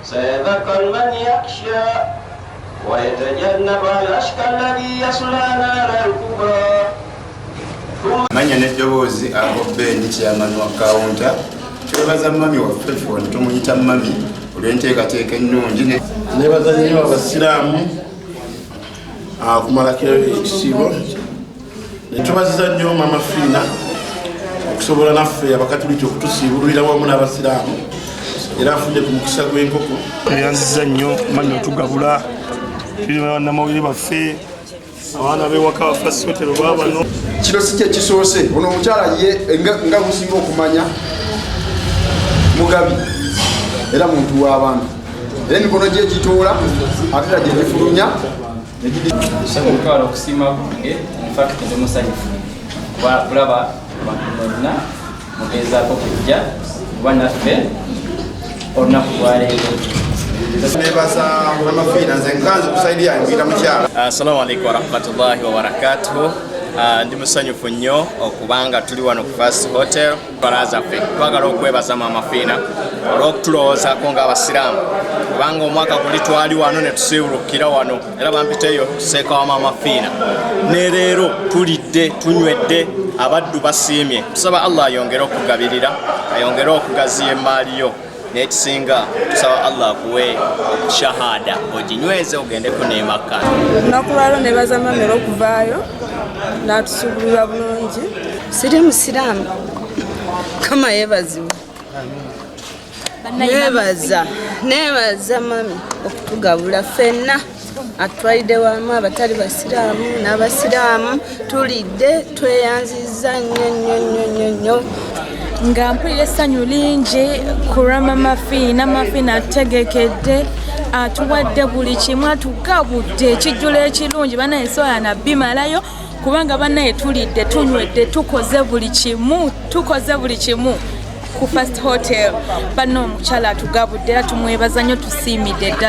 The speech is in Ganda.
سيذكر من يخشى ويتجنبها الأشقى الذي يصلى نار الكبرى. Manya n'eddoboozi Abobeni chairman wa kaunta twebaza mami waffe ffe tumuyita mami olw'enteekateeka ennungi. Nebaza nnyo abasiraamu kumalako ekisiibo. Netubaziza nnyo Mama Fiina okusobola naffe Abakatuliki okutusiibulira wamu n'abasiraamu era afudde ku mukisa gw'enkoko. Yanziza nnyo mami otugabula tuli bannamawulire baffe abaana b'ewaka baffe Hotelo baabano. Kino si kye kisoose. Ono omukyala ye nga musinga okumanya mugabi era muntu w'abantu era emikono gye gitoola ate era gye gifulunya okutwala okusiima kunge infact ndi musanyufu kulaba abantu bonna mugezaako kujja kuba naffe olunaku lwaleero. Nebaza Mama Fiina nze nkanze kusaidi yange mbuyita mukyala. Assalamu alaikum warahmatullahi wabarakatuh. Ndi musanyufu nnyo okubanga tuli wano ku First Hotel baraza ffe. Twagala okwebaza Mama Fiina olw'okutulowoozaako ng'abasiraamu kubanga omwaka guli twali wano ne tusiibulukira wano era bampiteeyo tuseeka wa Mama Fiina ne leero tulidde tunywedde abaddu basiimye. Tusaba Allah ayongere okugabirira ayongere okugaziya emmaali yo n'ekisinga tusaba Allah akuwe shahada oginyweze ogendeko ne Makka. Olunaku lwalo nebaza mami olw'okuvaayo n'atusuubulira bulungi. Siri musiraamu kama yeebazibwa. Neebaza mami okutugabula ffenna atwalidde wamu abatali basiraamu n'abasiraamu tulidde tweyanziza nnyo. Nga mpulira essanyu lingi kulwa Mama Fiina. Mama Fiina atutegekedde atuwadde buli kimu atugabudde ekijjulo ekirungi bannaye soya nabbi malayo kubanga bannaye tulidde tunywedde tukoze buli kimu ku First Hotel. Banno omukyala atugabudde era tumwebaza nnyo tusiimidde ddala.